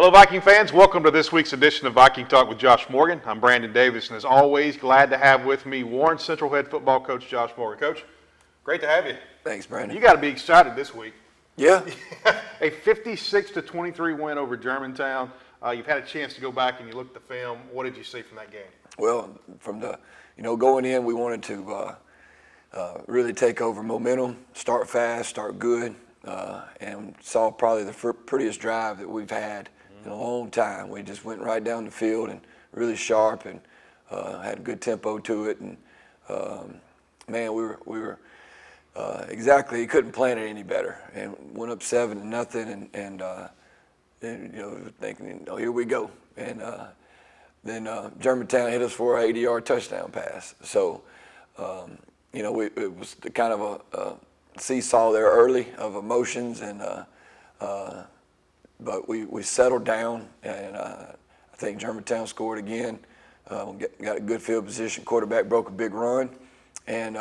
Hello, Viking fans. Welcome to this week's edition of Viking Talk with Josh Morgan. I'm Brandon Davis, and as always, glad to have with me Warren Central head football coach Josh Morgan. Coach, great to have you. Thanks, Brandon. You got to be excited this week. Yeah. A 56-23 win over Germantown. You've had a chance to go back and you looked at the film. What did you see from that game? Well, from the, going in, we wanted to really take over momentum, start fast, start good, and saw probably the prettiest drive that we've had in a long time. We just went right down the field and really sharp and had a good tempo to it. And man, we were exactly, you couldn't plan it any better. And went up 7-0 and thinking, here we go. And then Germantown hit us for an 80-yard touchdown pass. So, it was the kind of a seesaw there early of emotions, and but we settled down, and I think Germantown scored again. Got a good field position. Quarterback broke a big run, and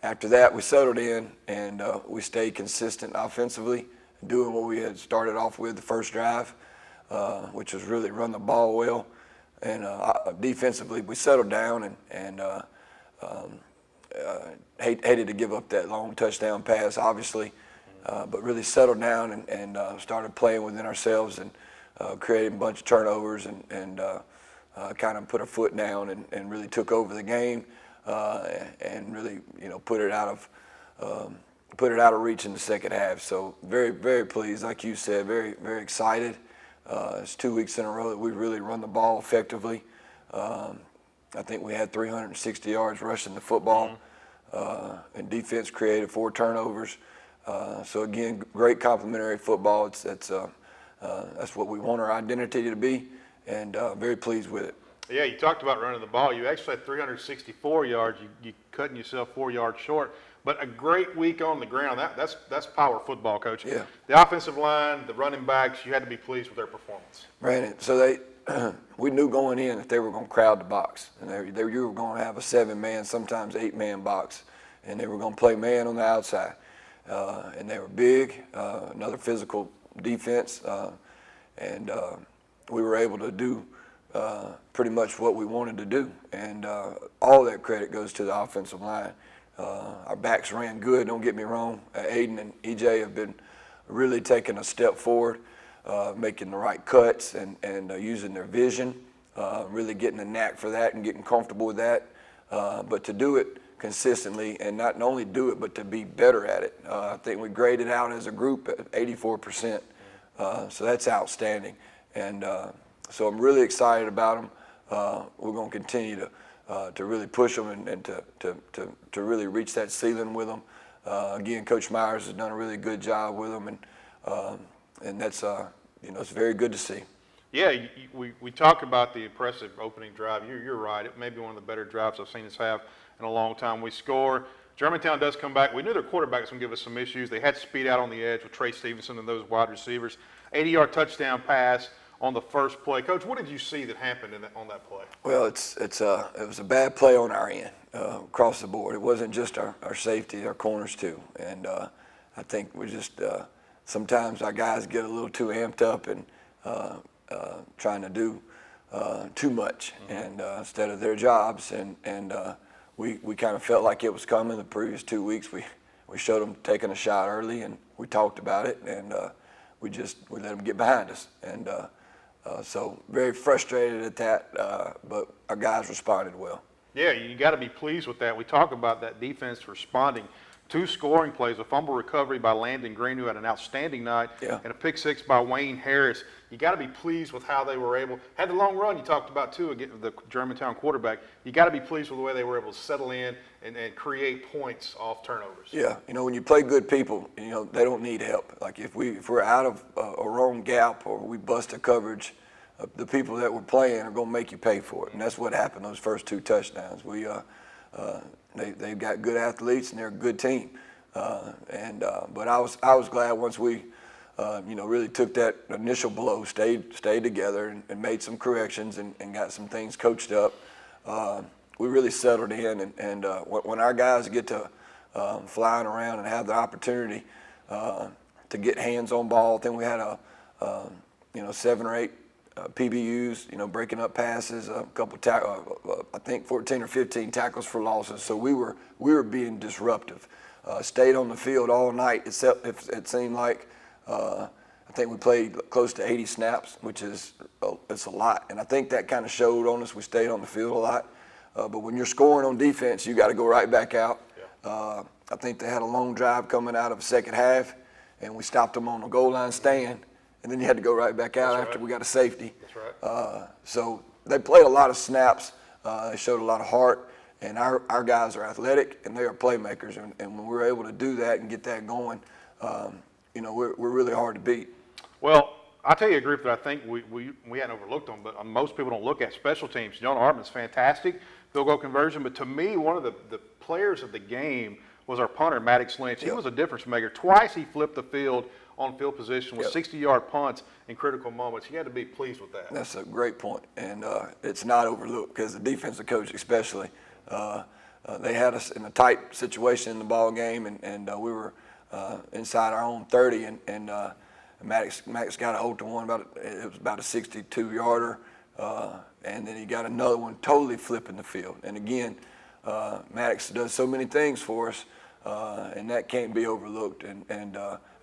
after that we settled in, and we stayed consistent offensively, doing what we had started off with the first drive, which was really run the ball well. And defensively, we settled down and hated to give up that long touchdown pass, obviously, but really settled down and started playing within ourselves and created a bunch of turnovers and kind of put our foot down and really took over the game and really put it out of reach in the second half. So very, very pleased, like you said, very, very excited. It's 2 weeks in a row that we really run the ball effectively. I think we had 360 yards rushing the football, and defense created 4 turnovers. So again, great complementary football. That's what we want our identity to be, and very pleased with it. Yeah, you talked about running the ball. You actually had 364 yards. You cutting yourself 4 yards short. But a great week on the ground. That's power football, Coach. Yeah. The offensive line, the running backs, you had to be pleased with their performance. Brandon, so we knew going in that they were going to crowd the box, and you were going to have a 7-man, sometimes 8-man box, and they were going to play man on the outside. And they were big, another physical defense, and we were able to do pretty much what we wanted to do. And all that credit goes to the offensive line. Our backs ran good, don't get me wrong. Aiden and EJ have been really taking a step forward, making the right cuts and using their vision, really getting a knack for that and getting comfortable with that. But to do it consistently, and not only do it, but to be better at it. I think we graded out as a group at 84%, so that's outstanding. And so I'm really excited about them. We're going to continue to really push them and to really reach that ceiling with them. Again, Coach Myers has done a really good job with them, and that's it's very good to see. Yeah, we talk about the impressive opening drive. You're right. It may be one of the better drives I've seen us have in a long time. We score. Germantown does come back. We knew their quarterback was going to give us some issues. They had speed out on the edge with Trey Stevenson and those wide receivers. 80-yard touchdown pass on the first play. Coach, what did you see that happened on that play? Well, it was a bad play on our end across the board. It wasn't just our safety, our corners too. And I think we just sometimes our guys get a little too amped up and trying to do too much and instead of their jobs. And we kind of felt like it was coming. The previous 2 weeks we showed them taking a shot early, and we talked about it, and we let them get behind us. And so very frustrated at that, but our guys responded well. Yeah, you got to be pleased with that. We talk about that defense responding. 2 scoring plays, a fumble recovery by Landon Green, who had an outstanding night, and a pick 6 by Wayne Harris. You got to be pleased with how they were able. Had the long run you talked about too, against the Germantown quarterback. You got to be pleased with the way they were able to settle in and create points off turnovers. Yeah, when you play good people, they don't need help. Like if we're out of a wrong gap or we bust a coverage, the people that we're playing are going to make you pay for it, and that's what happened those first 2 touchdowns. They've got good athletes and they're a good team, but I was glad once we really took that initial blow, stayed together and made some corrections and got some things coached up. We really settled in, and when our guys get to flying around and have the opportunity to get hands on ball, I think we had 7 or 8 PBUs, breaking up passes, a couple, I think 14 or 15 tackles for losses. So we were being disruptive. Stayed on the field all night. It seemed like I think we played close to 80 snaps, which is it's a lot. And I think that kind of showed on us. We stayed on the field a lot. But when you're scoring on defense, you got to go right back out. Yeah. I think they had a long drive coming out of the second half, and we stopped them on the goal line stand. And then you had to go right back out after we got a safety. That's right. So they played a lot of snaps. They showed a lot of heart. And our guys are athletic, and they are playmakers. And when we're able to do that and get that going, we're really hard to beat. Well, I'll tell you a group that I think we hadn't overlooked on, but most people don't look at special teams. John Hartman's fantastic, field goal conversion. But to me, one of the players of the game was our punter, Maddox Lynch. He was a difference maker. Twice he flipped the field on field position with 60-yard punts in critical moments. You had to be pleased with that. That's a great point, and it's not overlooked because the defensive coach especially, they had us in a tight situation in the ball game, and we were inside our own 30, and Maddox got a hold to one, it was about a 62-yarder, and then he got another one totally flipping the field. And again, Maddox does so many things for us, and that can't be overlooked. And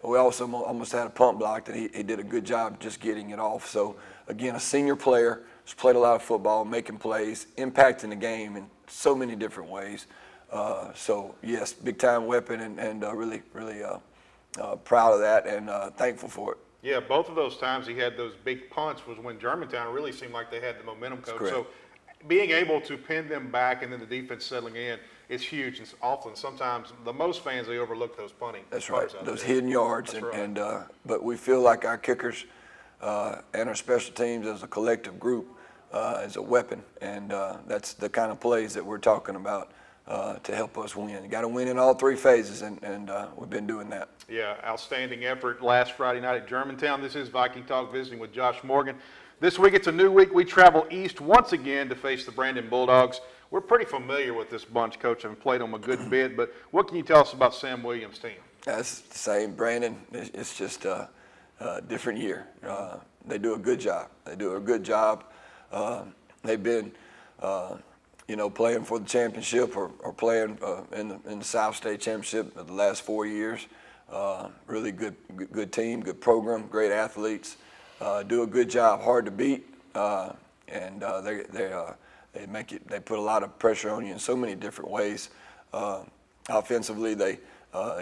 we also almost had a punt block that he did a good job just getting it off. So again, a senior player who's played a lot of football, making plays, impacting the game in so many different ways. So yes, big time weapon, and really proud of that and thankful for it. Yeah, both of those times he had those big punts was when Germantown really seemed like they had the momentum, Coach. So being able to pin them back and then the defense settling in is huge. And often, sometimes, the most fans, they overlook those punting. That's right, those hidden yards. But we feel like our kickers and our special teams as a collective group is a weapon. And that's the kind of plays that we're talking about to help us win. You got to win in all three phases, and we've been doing that. Yeah, outstanding effort last Friday night at Germantown. This is Viking Talk visiting with Josh Morgan. This week, it's a new week. We travel east once again to face the Brandon Bulldogs. We're pretty familiar with this bunch, Coach. I've played them a good bit, but what can you tell us about Sam Williams' team? That's the same. Brandon, it's just a different year. They do a good job. They've been, playing for the championship or playing in the South State Championship the last 4 years. Really good team, good program, great athletes. Do a good job, hard to beat, and they put a lot of pressure on you in so many different ways. Offensively, they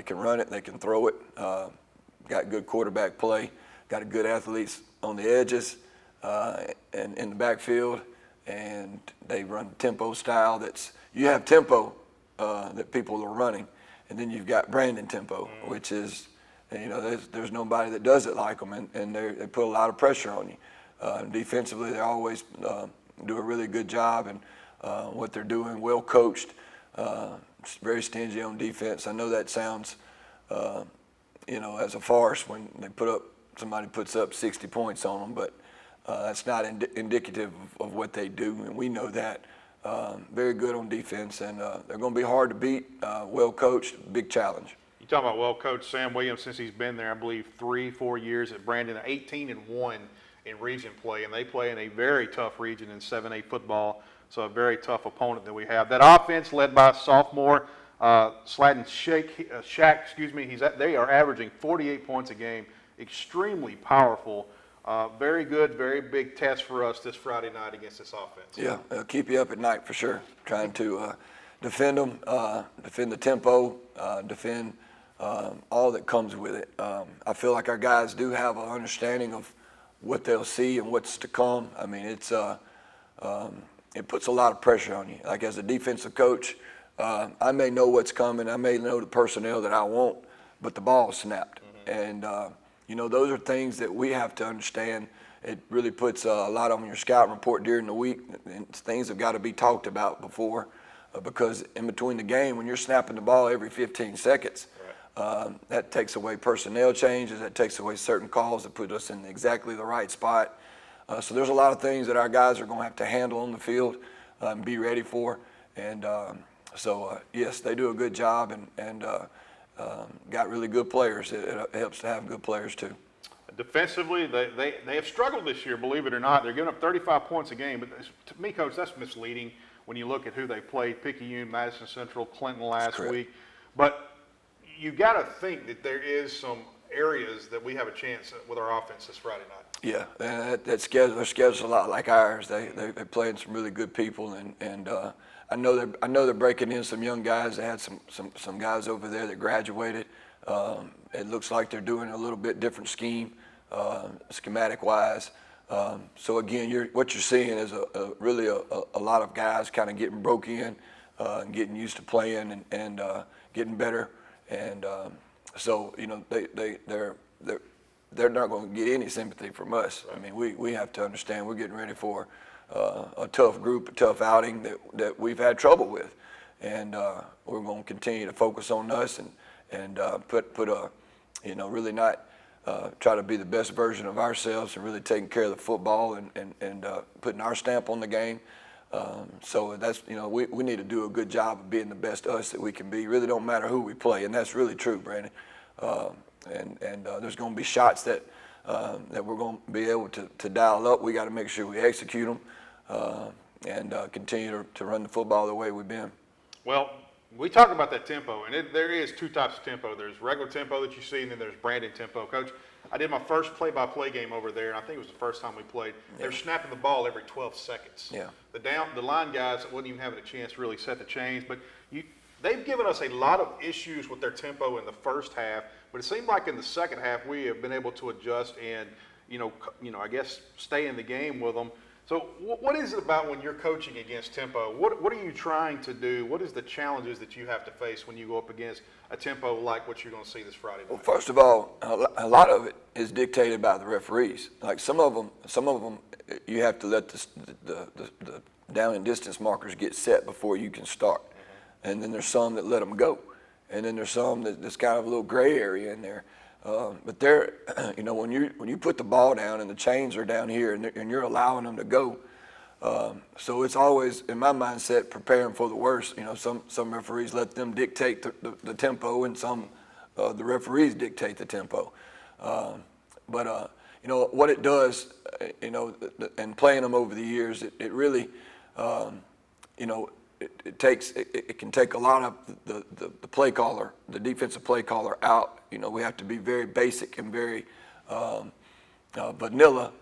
can run it, they can throw it. Got good quarterback play, got good athletes on the edges and in the backfield, and they run tempo style. You have tempo that people are running, and then you've got Brandon tempo, which is. There's nobody that does it like them, and they put a lot of pressure on you. Defensively, they always do a really good job, and what they're doing, well coached, very stingy on defense. I know that sounds, as a farce when somebody puts up 60 points on them, but that's not indicative of what they do, and we know that. Very good on defense, and they're going to be hard to beat, well coached, big challenge. You talking about well-coached Sam Williams since he's been there, I believe, 3-4 years at Brandon, 18-1 in region play, and they play in a very tough region in 7A football, so a very tough opponent that we have. That offense led by sophomore Sladden Shack, they are averaging 48 points a game, extremely powerful. Very good, very big test for us this Friday night against this offense. Yeah, it'll keep you up at night for sure, trying to defend them, defend the tempo, defend all that comes with it. I feel like our guys do have an understanding of what they'll see and what's to come. I mean, it puts a lot of pressure on you. Like as a defensive coach, I may know what's coming. I may know the personnel that I want, but the ball snapped. And, those are things that we have to understand. It really puts a lot on your scouting report during the week. And things have got to be talked about before because in between the game, when you're snapping the ball every 15 seconds, that takes away personnel changes, that takes away certain calls that put us in exactly the right spot. So there's a lot of things that our guys are going to have to handle on the field and be ready for. And yes, they do a good job and got really good players. It helps to have good players too. Defensively, they have struggled this year, believe it or not. They're giving up 35 points a game, but to me, Coach, that's misleading when you look at who they played: Picayune, Madison Central, Clinton last week. But you got to think that there is some areas that we have a chance with our offense this Friday night. Yeah, that schedule, their schedule's a lot like ours. They're playing some really good people, and I know they're breaking in some young guys. They had some guys over there that graduated. It looks like they're doing a little bit different scheme, schematic wise. So again, what you're seeing is really a lot of guys kind of getting broke in, and getting used to playing and getting better. And so they're not going to get any sympathy from us. I mean, we have to understand we're getting ready for a tough group, a tough outing that we've had trouble with, and we're going to continue to focus on us and really not try to be the best version of ourselves and really taking care of the football and putting our stamp on the game. So that's, we need to do a good job of being the best us that we can be. It really don't matter who we play, and that's really true, Brandon. And there's going to be shots that we're going to be able to dial up. We got to make sure we execute them and continue to run the football the way we've been. Well, we talk about that tempo, and there is two types of tempo. There's regular tempo that you see, and then there's Brandon tempo. Coach, I did my first play-by-play game over there, and I think it was the first time we played. Yeah. They're snapping the ball every 12 seconds. Yeah. The line guys wasn't even having a chance to really set the chains, but they've given us a lot of issues with their tempo in the first half, but it seemed like in the second half we have been able to adjust and, I guess stay in the game with them. So what is it about when you're coaching against tempo? What are you trying to do? What is the challenges that you have to face when you go up against a tempo like what you're going to see this Friday night? Well, first of all, a lot of it is dictated by the referees. Like some of them, you have to let the down and distance markers get set before you can start. And then there's some that let them go. And then there's some that's kind of a little gray area in there. But they're, when you put the ball down and the chains are down here and you're allowing them to go, so it's always, in my mindset, preparing for the worst. Some referees let them dictate the tempo, and some the referees dictate the tempo. But what it does, and playing them over the years, it really, it can take a lot of the play caller, the defensive play caller out. We have to be very basic and very vanilla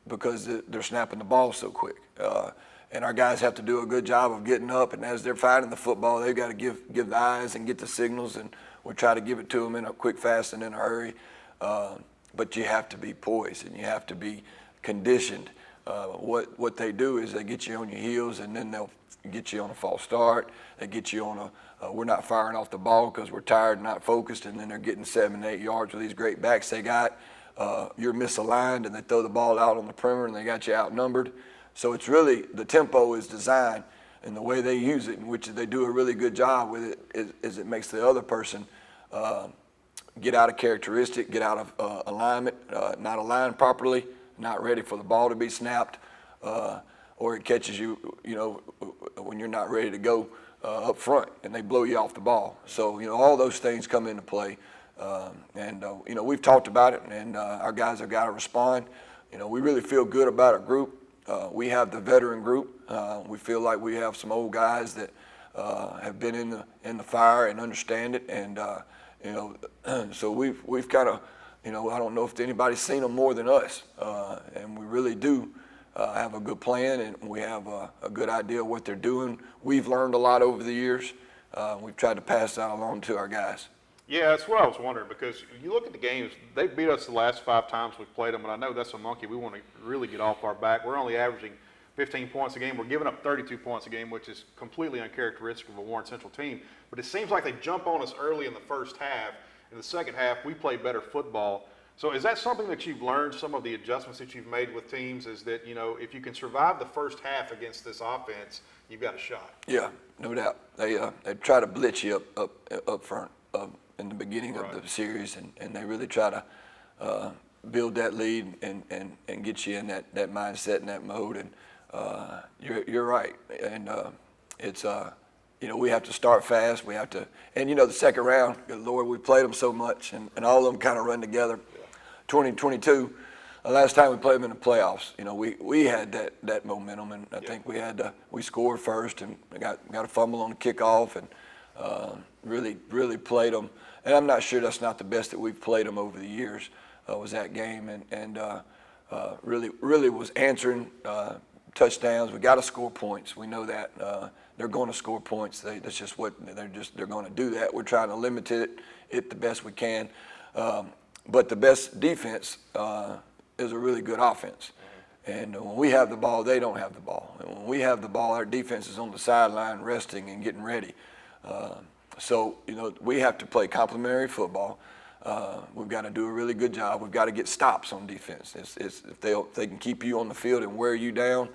because they're snapping the ball so quick. And our guys have to do a good job of getting up, and as they're finding the football, they've got to give the eyes and get the signals, and we'll try to give it to them in a quick, fast, and in a hurry. But you have to be poised, and you have to be conditioned. What they do is they get you on your heels, and then they'll get you on a false start. They get you on we're not firing off the ball because we're tired and not focused, and then they're getting 7, 8 yards with these great backs they got. You're misaligned, and they throw the ball out on the perimeter, and they got you outnumbered. So it's really, the tempo is designed, and the way they use it, in which they do a really good job with it, is it makes the other person get out of characteristic, get out of alignment, not aligned properly, not ready for the ball to be snapped, or it catches you, when you're not ready to go up front, and they blow you off the ball. So, all those things come into play. We've talked about it, and our guys have got to respond. We really feel good about our group. We have the veteran group. We feel like we have some old guys that have been in the fire and understand it. And, so we've kind of, I don't know if anybody's seen them more than us. And we really do have a good plan, and we have a good idea of what they're doing. We've learned a lot over the years. We've tried to pass that along to our guys. Yeah, that's what I was wondering, because you look at the games, they beat us the last 5 times we've played them, and I know that's a monkey we want to really get off our back. We're only averaging 15 points a game. We're giving up 32 points a game, which is completely uncharacteristic of a Warren Central team. But it seems like they jump on us early in the first half. In the second half, we play better football. So is that something that you've learned, some of the adjustments that you've made with teams, is that, if you can survive the first half against this offense, you've got a shot? Yeah, no doubt. They try to blitz you up front in the beginning of the series, and they really try to build that lead and get you in that mindset and that mode. And you're right. And it's we have to start fast. We have to, and the second round, good Lord, we played them so much, and all of them kind of run together. 2022, last time we played them in the playoffs, you know, we had that momentum, and I think we scored first and got a fumble on the kickoff, and really played them. And I'm not sure that's not the best that we've played them over the years. Was that game, and really was answering touchdowns. We got to score points. We know that they're going to score points. That's just what they're going to do. That we're trying to limit it the best we can. But the best defense is a really good offense. And when we have the ball, they don't have the ball. And when we have the ball, our defense is on the sideline resting and getting ready. So, you know, we have to play complementary football. We've got to do a really good job. We've got to get stops on defense. If they can keep you on the field and wear you down,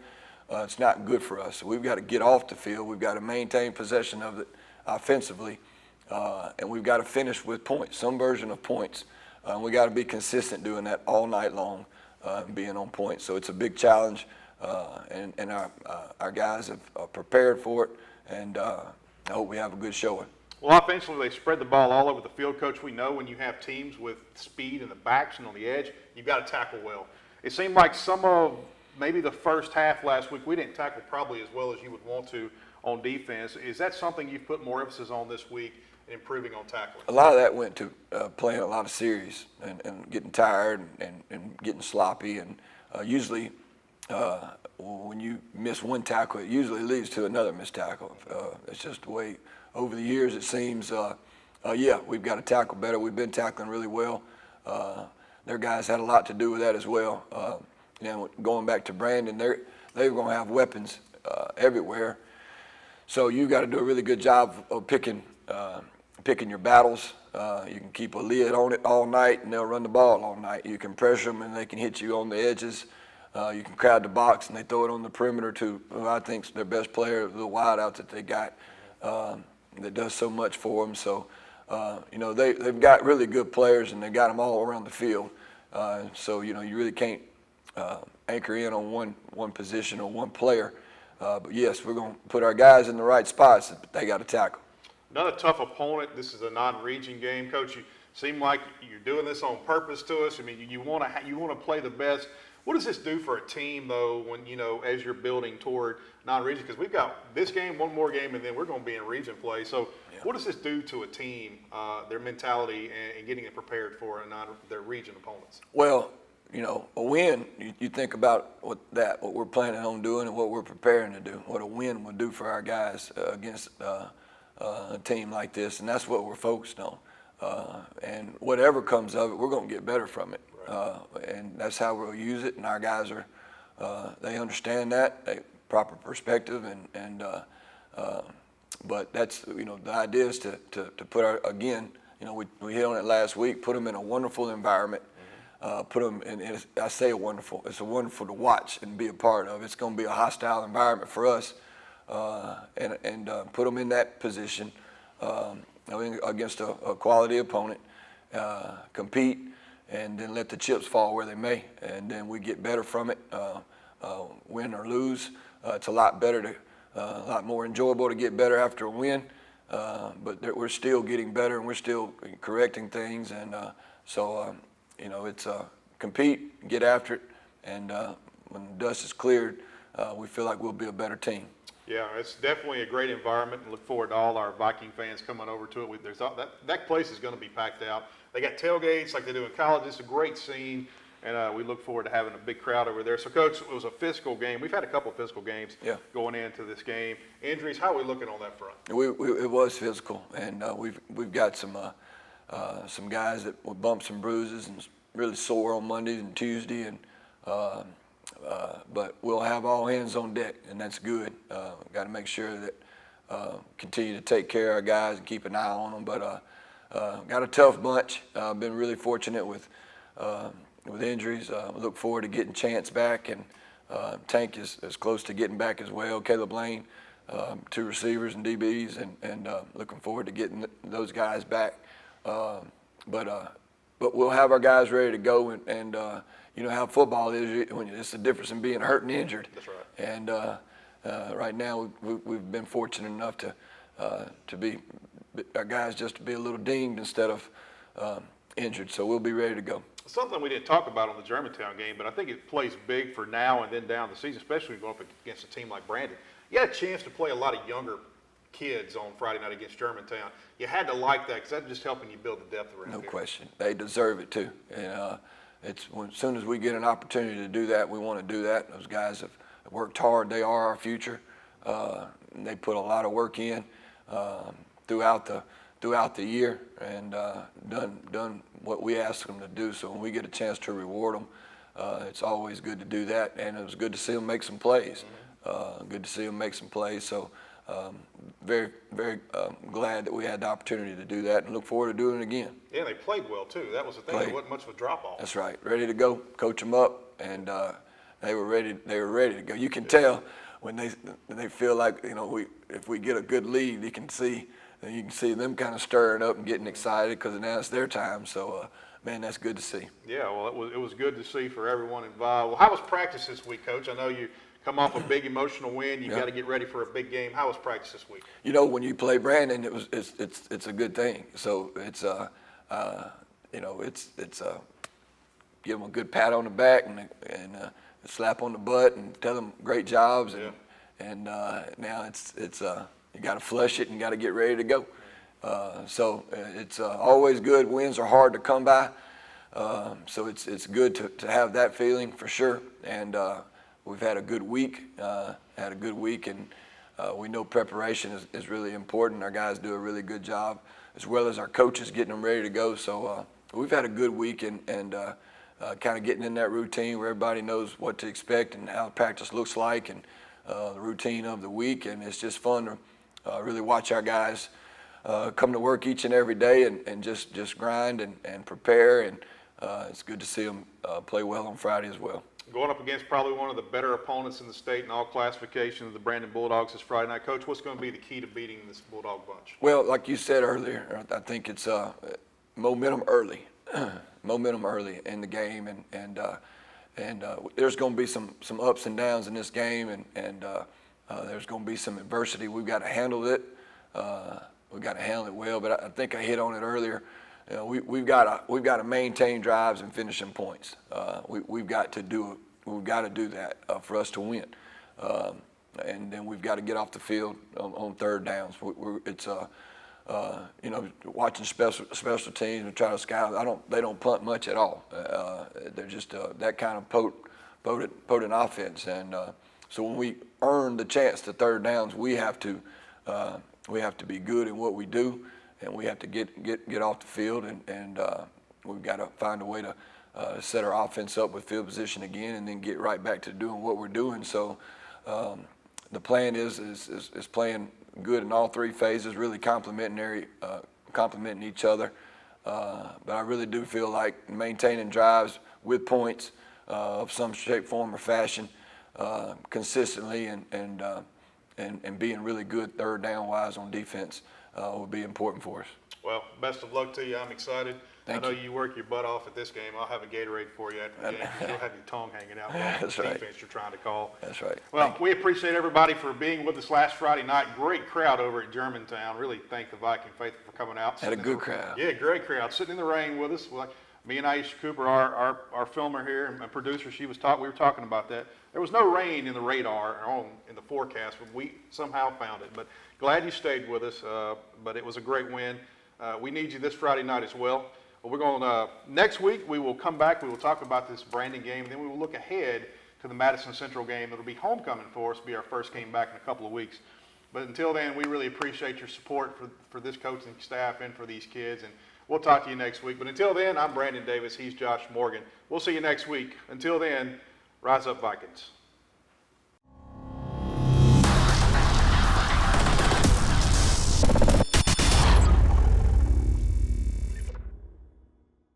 it's not good for us. So we've got to get off the field. We've got to maintain possession of it offensively, and we've got to finish with points, some version of points. We got to be consistent doing that all night long, being on point. So it's a big challenge, and our guys have prepared for it, and I hope we have a good showing. Well, offensively, they spread the ball all over the field. Coach, we know when you have teams with speed in the backs and on the edge, you've got to tackle well. It seemed like some of maybe the first half last week, we didn't tackle probably as well as you would want to on defense. Is that something you've put more emphasis on this week, improving on tackling? A lot of that went to playing a lot of series and getting tired and getting sloppy. And usually when you miss one tackle, it usually leads to another missed tackle. It's just the way over the years it seems, we've got to tackle better. We've been tackling really well. Their guys had a lot to do with that as well. Going back to Brandon, they're going to have weapons everywhere. So you've got to do a really good job of picking your battles. You can keep a lid on it all night, and they'll run the ball all night. You can pressure them, and they can hit you on the edges. You can crowd the box, and they throw it on the perimeter to who I think's their best player, the wideouts that they got, that does so much for them. So, they've got really good players, and they got them all around the field. So, you really can't anchor in on one position or one player. But yes, we're going to put our guys in the right spots, but they got to tackle. Another tough opponent. This is a non-region game, Coach. You seem like you're doing this on purpose to us. I mean, you want to play the best. What does this do for a team, though, when as you're building toward non-region? Because we've got this game, one more game, and then we're going to be in region play. So, What does this do to a team, their mentality, and getting it prepared for their region opponents? Well, a win. You think about what we're planning on doing and what we're preparing to do. What a win would do for our guys against a team like this, and that's what we're focused on. And whatever comes of it, we're going to get better from it. Right. And that's how we'll use it. And our guys they understand that, proper perspective, but that's the idea is to put we hit on it last week. Put them in a wonderful environment. Put them in. I say wonderful. It's wonderful to watch and be a part of. It's going to be a hostile environment for us. And put them in that position against a quality opponent, compete, and then let the chips fall where they may, and then we get better from it, win or lose. It's a lot more enjoyable to get better after a win, but we're still getting better and we're still correcting things, and it's compete, get after it, and when the dust is cleared, we feel like we'll be a better team. Yeah, it's definitely a great environment, and look forward to all our Viking fans coming over to it. That place is going to be packed out. They got tailgates like they do in college. It's a great scene, and we look forward to having a big crowd over there. So, Coach, it was a physical game. We've had a couple of physical games going into this game. Injuries, how are we looking on that front? It was physical, and we've got some guys that with bumps and bruises and really sore on Monday and Tuesday, and but we'll have all hands on deck, and that's good. Got to make sure that continue to take care of our guys and keep an eye on them. But got a tough bunch. Been really fortunate with injuries. Look forward to getting Chance back, and Tank is close to getting back as well. Caleb Lane, 2 receivers and DBs, and looking forward to getting those guys back. But we'll have our guys ready to go, and how football is. It's the difference in being hurt and injured. That's right. And right now we've been fortunate enough to be our guys just to be a little dinged instead of injured. So we'll be ready to go. Something we didn't talk about on the Germantown game, but I think it plays big for now and then down the season, especially going up against a team like Brandon. You had a chance to play a lot of younger kids on Friday night against Germantown. You had to like that because that's just helping you build the depth around No here. question. They deserve it too. And as soon as we get an opportunity to do that, we want to do that. Those guys have worked hard. They are our future. And they put a lot of work in throughout the year and done what we asked them to do. So when we get a chance to reward them, it's always good to do that. And it was good to see them make some plays. Good to see them make some plays. So very, very glad that we had the opportunity to do that and look forward to doing it again. Yeah, they played well too. That was the thing. There wasn't much of a drop off. That's right. Ready to go. Coach them up, and they were ready. They were ready to go. You can tell when they feel like, you know, if we get a good lead, you can see them kind of stirring up and getting excited because now it's their time. So man, that's good to see. Yeah, well, it was good to see for everyone involved. Well, how was practice this week, Coach? I know you come off a big emotional win. You got to get ready for a big game. How was practice this week? You know, when you play Brandon, it's a good thing. So it's you know, it's give them a good pat on the back and a slap on the butt and tell them great jobs. And now it's you got to flush it and got to get ready to go. So it's always good. Wins are hard to come by. So it's good to have that feeling for sure. And we've had a good week. And we know preparation is really important. Our guys do a really good job, as well as our coaches getting them ready to go. So we've had a good week and kind of getting in that routine where everybody knows what to expect and how practice looks like and the routine of the week. And it's just fun to really watch our guys come to work each and every day and just grind and prepare. And it's good to see them play well on Friday as well. Going up against probably one of the better opponents in the state in all classifications, the Brandon Bulldogs, this Friday night. Coach, what's going to be the key to beating this Bulldog bunch? Well, like you said earlier, I think it's momentum early, momentum early in the game, and there's going to be some ups and downs in this game, and there's going to be some adversity. We've got to handle it. We've got to handle it well. But I think I hit on it earlier. You know, we've got to maintain drives and finishing points. We've got to do that for us to win. And then we've got to get off the field on third downs. It's you know, watching special teams and try to scout. They don't punt much at all. They're just that kind of potent offense. And so when we earn the chance to third downs, we have to be good in what we do. And we have to get off the field, and we've got to find a way to set our offense up with field position again, and then get right back to doing what we're doing. So the plan is playing good in all three phases, really complementing each other. But I really do feel like maintaining drives with points of some shape, form, or fashion consistently, and being really good third down wise on defense. Will be important for us. Well, best of luck to you. I'm excited. Thank I know you. you work your butt off at this game. I'll have a Gatorade for you after the game. You'll have your tongue hanging out. That's right. Defense you're trying to call. That's right. Well, we appreciate everybody for being with us last Friday night. Great crowd over at Germantown. Really thank the Viking faithful for coming out. Had a good crowd. Yeah, great crowd. Sitting in the rain with us. Like me and Aisha Cooper, our filmer here and producer, we were talking about that. There was no rain in the radar or in the forecast, but we somehow found it. But glad you stayed with us. But it was a great win. We need you this Friday night as well. But we're going next week. We will come back. We will talk about this Brandon game. Then we will look ahead to the Madison Central game. It'll be homecoming for us. It'll be our first game back in a couple of weeks. But until then, we really appreciate your support for this coaching staff and for these kids. And we'll talk to you next week. But until then, I'm Brandon Davis. He's Josh Morgan. We'll see you next week. Until then, rise up, Vikings.